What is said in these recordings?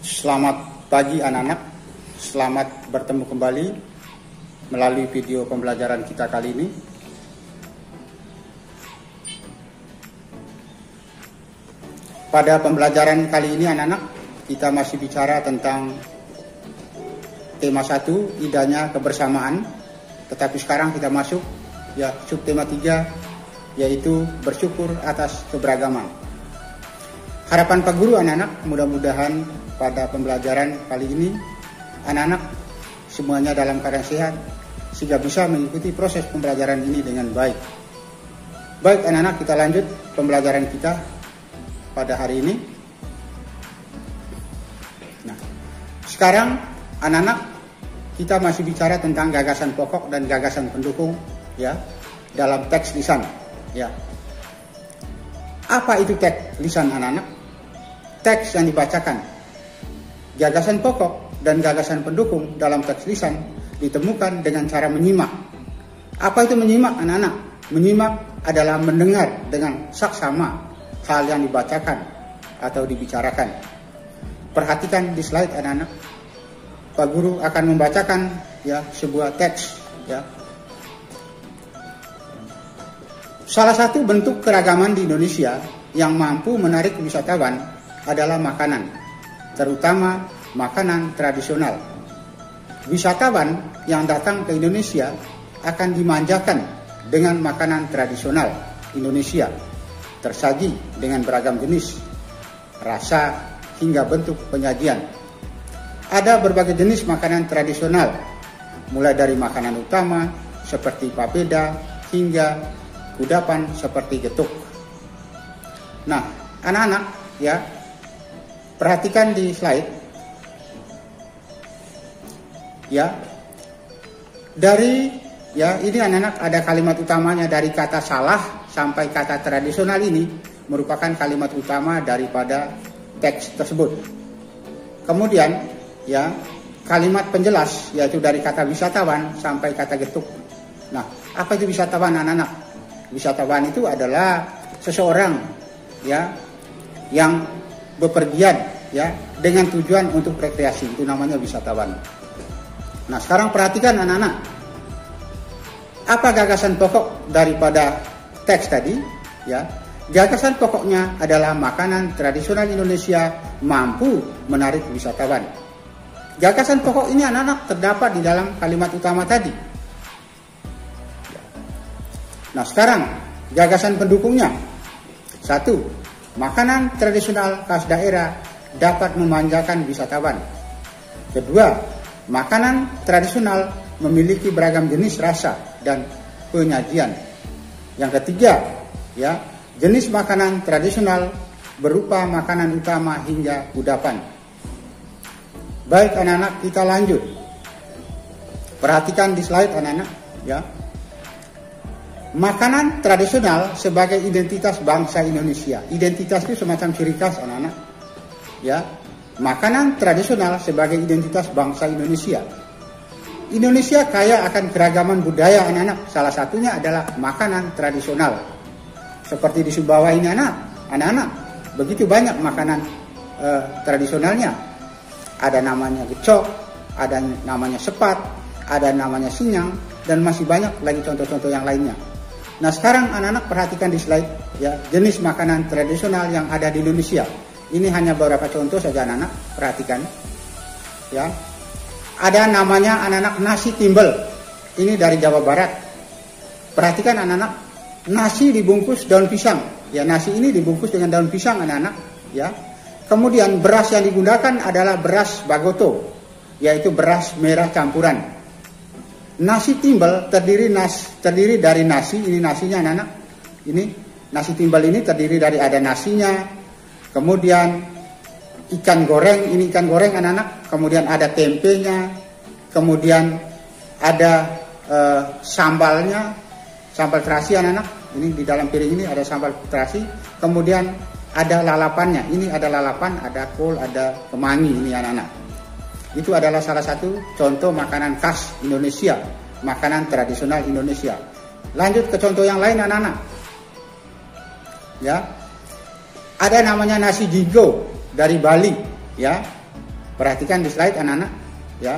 Selamat pagi anak-anak, selamat bertemu kembali melalui video pembelajaran kita kali ini. Pada pembelajaran kali ini anak-anak, kita masih bicara tentang tema 1, indahnya kebersamaan. Tetapi sekarang kita masuk subtema 3, yaitu bersyukur atas keberagaman. Harapan Pak Guru anak-anak, mudah-mudahan pada pembelajaran kali ini anak-anak semuanya dalam keadaan sehat sehingga bisa mengikuti proses pembelajaran ini dengan baik. Baik anak-anak, kita lanjut pembelajaran kita pada hari ini. Nah, sekarang anak-anak kita masih bicara tentang gagasan pokok dan gagasan pendukung dalam teks lisan Apa itu teks lisan anak-anak? Teks yang dibacakan, gagasan pokok dan gagasan pendukung dalam teks lisan ditemukan dengan cara menyimak. Apa itu menyimak anak-anak? Menyimak adalah mendengar dengan saksama hal yang dibacakan atau dibicarakan. Perhatikan di slide anak-anak. Pak Guru akan membacakan sebuah teks. Salah satu bentuk keragaman di Indonesia yang mampu menarik wisatawan adalah makanan, terutama makanan tradisional. Wisatawan yang datang ke Indonesia akan dimanjakan dengan makanan tradisional Indonesia, tersaji dengan beragam jenis, rasa, hingga bentuk penyajian. Ada berbagai jenis makanan tradisional, mulai dari makanan utama seperti papeda hingga kudapan seperti getuk. Nah, anak-anak perhatikan di slide ini anak-anak ada kalimat utamanya dari kata salah sampai kata tradisional. Ini merupakan kalimat utama daripada teks tersebut. Kemudian kalimat penjelas yaitu dari kata wisatawan sampai kata getuk. Nah, apa itu wisatawan anak-anak? Wisatawan itu adalah seseorang yang bepergian dengan tujuan untuk rekreasi, itu namanya wisatawan. Nah, sekarang perhatikan anak-anak, apa gagasan pokok daripada teks tadi? Gagasan pokoknya adalah makanan tradisional Indonesia mampu menarik wisatawan. Gagasan pokok ini anak-anak terdapat di dalam kalimat utama tadi. Nah, sekarang gagasan pendukungnya. 1. Makanan tradisional khas daerah dapat memanjakan wisatawan. Kedua, makanan tradisional memiliki beragam jenis rasa dan penyajian. Yang ketiga, jenis makanan tradisional berupa makanan utama hingga kudapan. Baik anak-anak, kita lanjut. Perhatikan di slide anak-anak Makanan tradisional sebagai identitas bangsa Indonesia. Identitas itu semacam ciri khas anak-anak. Makanan tradisional sebagai identitas bangsa Indonesia. Indonesia kaya akan keragaman budaya anak-anak. Salah satunya adalah makanan tradisional. Seperti di Sumbawa ini anak-anak, begitu banyak makanan tradisionalnya. Ada namanya gecok, ada namanya sepat, ada namanya sinyang, dan masih banyak lagi contoh-contoh yang lainnya. Nah, sekarang anak-anak perhatikan di slide jenis makanan tradisional yang ada di Indonesia. Ini hanya beberapa contoh saja anak-anak, perhatikan. Ada namanya anak-anak nasi timbel. Ini dari Jawa Barat. Perhatikan anak-anak, nasi dibungkus daun pisang. Nasi ini dibungkus dengan daun pisang anak-anak. Kemudian beras yang digunakan adalah beras bagoto, yaitu beras merah campuran. Nasi timbel terdiri dari nasi, ini nasinya anak-anak. Ini nasi timbel ini terdiri dari ada nasinya, kemudian ikan goreng, ini ikan goreng anak-anak, kemudian ada tempenya, kemudian ada sambalnya, sambal terasi anak-anak. Ini di dalam piring ini ada sambal terasi, kemudian ada lalapannya. Ini ada lalapan, ada kol, ada kemangi ini anak-anak. Itu adalah salah satu contoh makanan khas Indonesia, makanan tradisional Indonesia. Lanjut ke contoh yang lain anak-anak. Ada namanya nasi jigo dari Bali, Perhatikan di slide anak-anak, ya.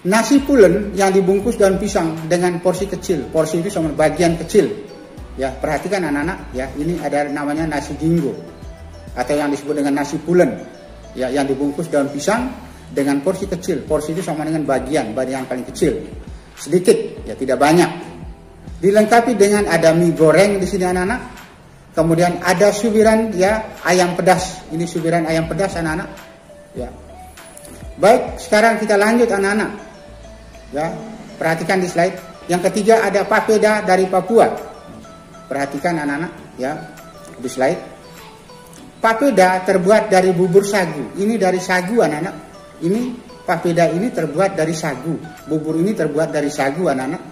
Nasi pulen yang dibungkus daun pisang dengan porsi kecil. Porsi itu sama bagian kecil. Ya, perhatikan anak-anak, ya. Ini ada namanya nasi jinggo atau yang disebut dengan nasi pulen. Ya, yang dibungkus daun pisang dengan porsi kecil. Porsi itu sama dengan bagian yang paling kecil. Sedikit, ya, tidak banyak. Dilengkapi dengan ada mie goreng di sini anak-anak. Kemudian ada subiran, ya, ayam pedas. Ini subiran ayam pedas anak-anak. Ya. Baik, sekarang kita lanjut anak-anak. Ya, perhatikan di slide. Yang ketiga ada papeda dari Papua. Perhatikan anak-anak, ya, di slide. Papeda terbuat dari bubur sagu. Ini dari sagu anak-anak. Ini papeda ini terbuat dari sagu. Bubur ini terbuat dari sagu anak-anak.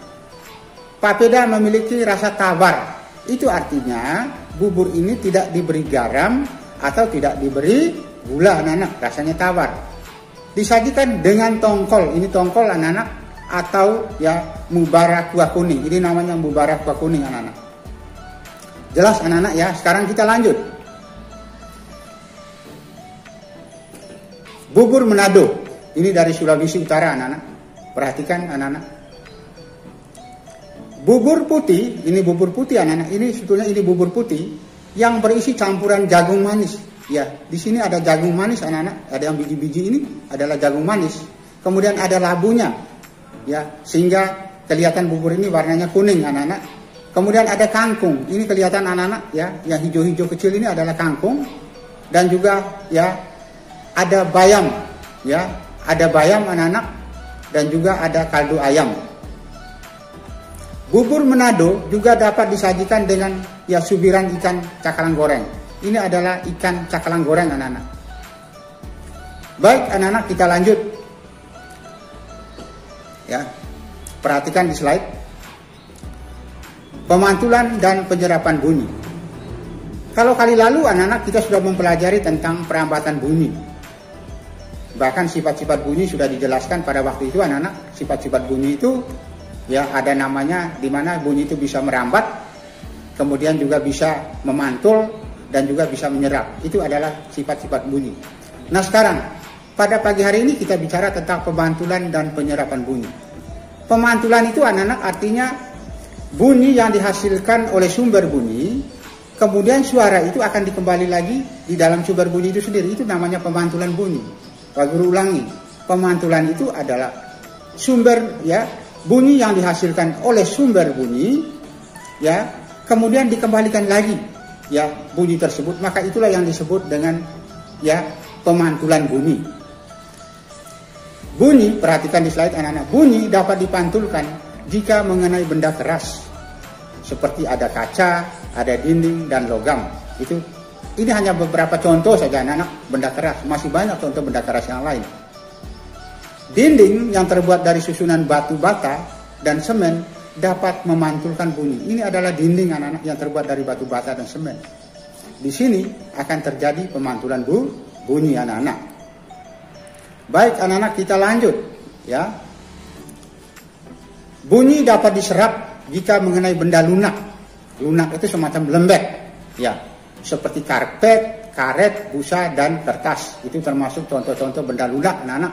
Papeda memiliki rasa tawar. Itu artinya bubur ini tidak diberi garam atau tidak diberi gula anak-anak. Rasanya tawar. Disajikan dengan tongkol. Ini tongkol anak-anak. Atau ya mubarak kuah kuning. Ini namanya mubarak kuah kuning anak-anak. Jelas anak-anak ya. Sekarang kita lanjut. Bubur Manado. Ini dari Sulawesi Utara anak-anak. Perhatikan anak-anak. Bubur putih. Ini bubur putih anak-anak. Ini sebetulnya ini bubur putih yang berisi campuran jagung manis. Ya, di sini ada jagung manis anak-anak. Ada yang biji-biji ini adalah jagung manis. Kemudian ada labunya. Ya, sehingga kelihatan bubur ini warnanya kuning anak-anak. Kemudian ada kangkung. Ini kelihatan anak-anak ya, yang hijau-hijau kecil ini adalah kangkung. Dan juga ya ada bayam, ya, ada bayam anak-anak dan juga ada kaldu ayam. Bubur Manado juga dapat disajikan dengan ya subiran ikan cakalang goreng. Ini adalah ikan cakalang goreng anak-anak. Baik anak-anak, kita lanjut. Ya, perhatikan di slide. Pemantulan dan penyerapan bunyi. Kalau kali lalu anak-anak kita sudah mempelajari tentang perambatan bunyi. Bahkan sifat-sifat bunyi sudah dijelaskan pada waktu itu anak-anak. Sifat-sifat bunyi itu ya ada namanya, di mana bunyi itu bisa merambat, kemudian juga bisa memantul dan juga bisa menyerap. Itu adalah sifat-sifat bunyi. Nah sekarang pada pagi hari ini kita bicara tentang pemantulan dan penyerapan bunyi. Pemantulan itu anak-anak artinya bunyi yang dihasilkan oleh sumber bunyi, kemudian suara itu akan dikembali lagi di dalam sumber bunyi itu sendiri. Itu namanya pemantulan bunyi. Guru ulangi, pemantulan itu adalah sumber ya bunyi yang dihasilkan oleh sumber bunyi, ya kemudian dikembalikan lagi ya bunyi tersebut. Maka itulah yang disebut dengan ya pemantulan bunyi. Bunyi, perhatikan di slide anak-anak, bunyi dapat dipantulkan jika mengenai benda keras seperti ada kaca, ada dinding dan logam. Ini hanya beberapa contoh saja anak-anak benda keras, masih banyak contoh benda keras yang lain. Dinding yang terbuat dari susunan batu bata dan semen dapat memantulkan bunyi. Ini adalah dinding anak-anak yang terbuat dari batu bata dan semen. Di sini akan terjadi pemantulan bunyi anak-anak. Baik anak-anak, kita lanjut ya. Bunyi dapat diserap jika mengenai benda lunak. Lunak itu semacam lembek ya, seperti karpet, karet, busa dan kertas. Itu termasuk contoh-contoh benda lunak anak-anak.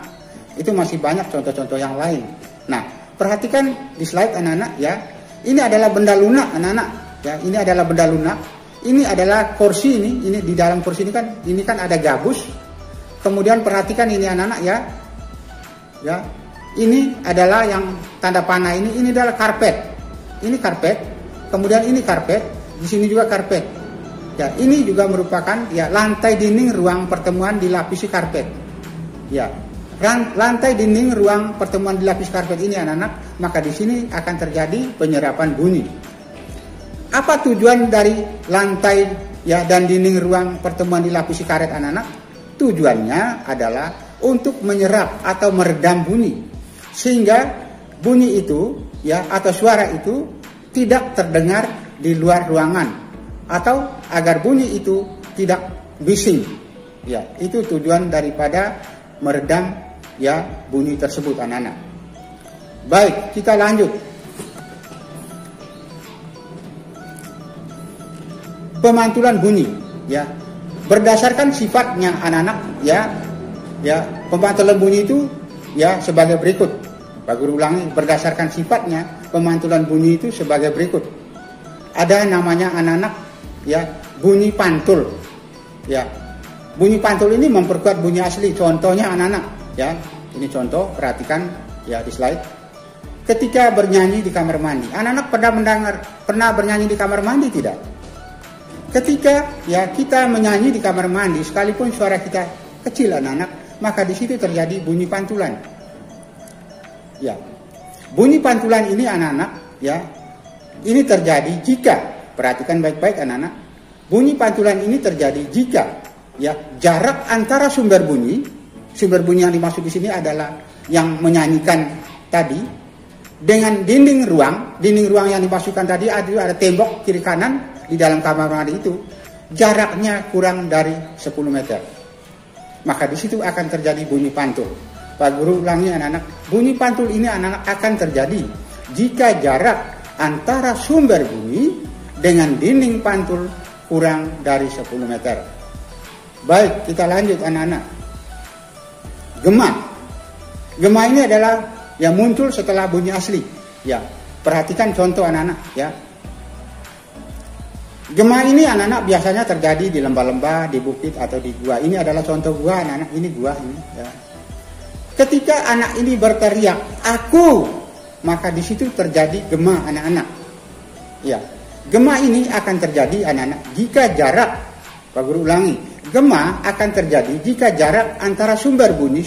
Itu masih banyak contoh-contoh yang lain. Nah, perhatikan di slide anak-anak ya. Ini adalah benda lunak anak-anak ya. Ini adalah benda lunak. Ini adalah kursi ini di dalam kursi ini kan ada gabus. Kemudian perhatikan ini anak-anak ya. Ya. Ini adalah yang tanda panah ini adalah karpet. Ini karpet. Kemudian ini karpet, di sini juga karpet. Ya, ini juga merupakan ya lantai dinding ruang pertemuan dilapisi karpet. Ya. Lantai dinding ruang pertemuan dilapisi karpet ini anak-anak, maka di sini akan terjadi penyerapan bunyi. Apa tujuan dari lantai ya dan dinding ruang pertemuan dilapisi karet anak-anak? Tujuannya adalah untuk menyerap atau meredam bunyi, sehingga bunyi itu ya atau suara itu tidak terdengar di luar ruangan, atau agar bunyi itu tidak bising. Ya, itu tujuan daripada meredam ya bunyi tersebut anak-anak. Baik, kita lanjut. Pemantulan bunyi ya. Berdasarkan sifatnya anak-anak ya, Ya, pemantulan bunyi itu ya sebagai berikut. Pak Guru ulangi, berdasarkan sifatnya pemantulan bunyi itu sebagai berikut. Ada namanya anak-anak ya bunyi pantul. Ya. Bunyi pantul ini memperkuat bunyi asli. Contohnya anak-anak ya. Ini contoh, perhatikan ya di slide. Ketika bernyanyi di kamar mandi. Anak-anak pernah bernyanyi di kamar mandi tidak? Ketika ya kita menyanyi di kamar mandi, sekalipun suara kita kecil anak-anak, maka di situ terjadi bunyi pantulan. Ya. Bunyi pantulan ini anak-anak ya. Ini terjadi jika, perhatikan baik-baik anak-anak. Bunyi pantulan ini terjadi jika ya jarak antara sumber bunyi yang dimaksud di sini adalah yang menyanyikan tadi dengan dinding ruang yang dimaksudkan tadi ada tembok kiri kanan di dalam kamar mandi itu jaraknya kurang dari 10 meter. Maka di situ akan terjadi bunyi pantul. Pak Guru ulangi anak-anak, bunyi pantul ini anak-anak akan terjadi jika jarak antara sumber bunyi dengan dinding pantul kurang dari 10 meter. Baik, kita lanjut anak-anak. Gema. Gema ini adalah yang muncul setelah bunyi asli. Ya, perhatikan contoh anak-anak ya. Gema ini anak-anak biasanya terjadi di lembah-lembah, di bukit atau di gua. Ini adalah contoh gua anak-anak, ini gua ini ya. Ketika anak ini berteriak, "Aku!" maka di situ terjadi gema anak-anak. Ya. Gema ini akan terjadi anak-anak jika jarak, Pak Guru ulangi, gema akan terjadi jika jarak antara sumber bunyi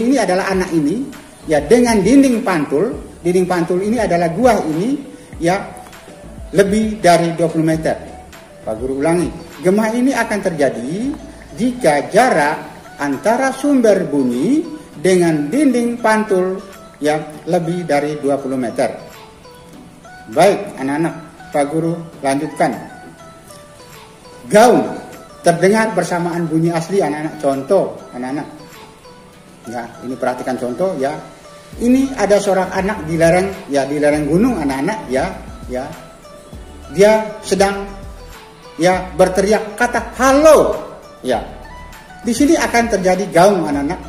ini adalah anak ini, ya dengan dinding pantul ini adalah gua ini, ya lebih dari 20 meter. Pak Guru ulangi, gema ini akan terjadi jika jarak antara sumber bunyi dengan dinding pantul yang lebih dari 20 meter. Baik anak-anak, Pak Guru lanjutkan. Gaung terdengar bersamaan bunyi asli anak-anak. Contoh anak-anak. Ya, ini perhatikan contoh ya. Ini ada seorang anak di lereng gunung anak-anak ya. Dia sedang ya berteriak kata halo. Ya. Di sini akan terjadi gaung anak-anak.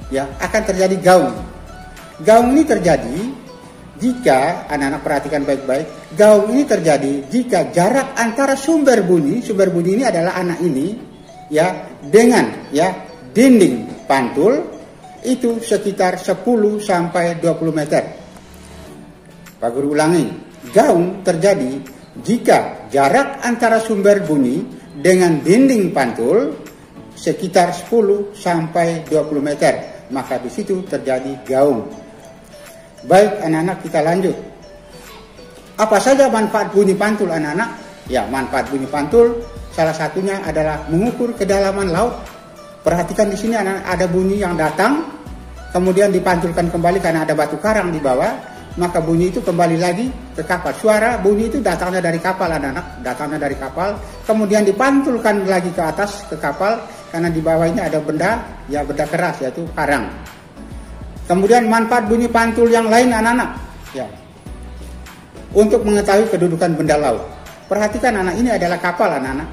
Ya, akan terjadi gaung. Gaung ini terjadi jika anak-anak perhatikan baik-baik. Gaung ini terjadi jika jarak antara sumber bunyi ini adalah anak ini ya dengan ya dinding pantul itu sekitar 10 sampai 20 meter. Pak Guru ulangi, gaung terjadi jika jarak antara sumber bunyi dengan dinding pantul sekitar 10 sampai 20 meter. Maka di situ terjadi gaung. Baik anak-anak, kita lanjut. Apa saja manfaat bunyi pantul anak-anak? Ya, manfaat bunyi pantul salah satunya adalah mengukur kedalaman laut. Perhatikan di sini anak-anak, ada bunyi yang datang kemudian dipantulkan kembali karena ada batu karang di bawah, maka bunyi itu kembali lagi ke kapal. Suara bunyi itu datangnya dari kapal anak-anak, datangnya dari kapal, kemudian dipantulkan lagi ke atas ke kapal karena di bawah ini ada benda keras yaitu karang. Kemudian manfaat bunyi pantul yang lain anak-anak ya. Untuk mengetahui kedudukan benda laut. Perhatikan anak, ini adalah kapal anak-anak.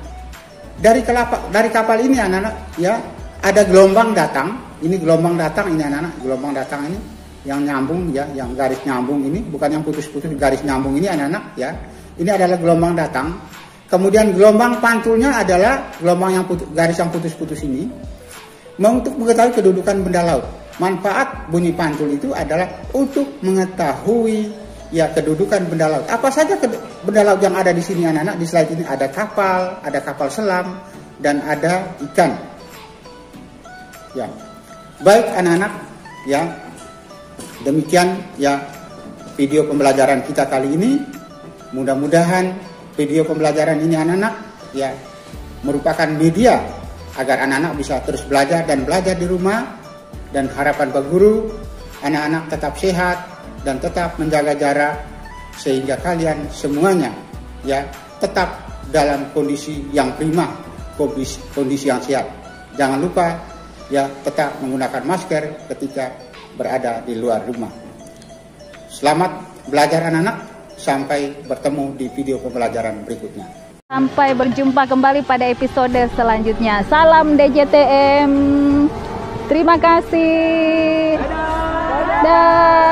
Dari kapal ini anak-anak ya ada gelombang datang. Ini gelombang datang ini anak-anak, gelombang datang ini yang nyambung ya, yang garis nyambung ini, bukan yang putus-putus, garis nyambung ini anak-anak ya. Ini adalah gelombang datang. Kemudian gelombang pantulnya adalah gelombang yang garis yang putus-putus ini. Untuk mengetahui kedudukan benda laut. Manfaat bunyi pantul itu adalah untuk mengetahui ya kedudukan benda laut. Apa saja benda laut yang ada di sini anak-anak? Di slide ini ada kapal selam dan ada ikan. Ya. Baik anak-anak, ya. Demikian ya video pembelajaran kita kali ini. Mudah-mudahan video pembelajaran ini anak-anak ya merupakan media agar anak-anak bisa terus belajar di rumah, dan harapan Pak Guru anak-anak tetap sehat dan tetap menjaga jarak sehingga kalian semuanya ya tetap dalam kondisi yang prima, kondisi yang sehat. Jangan lupa ya tetap menggunakan masker ketika berada di luar rumah. Selamat belajar anak-anak. Sampai bertemu di video pembelajaran berikutnya. Sampai berjumpa kembali pada episode selanjutnya. Salam DJTM. Terima kasih. Dadah.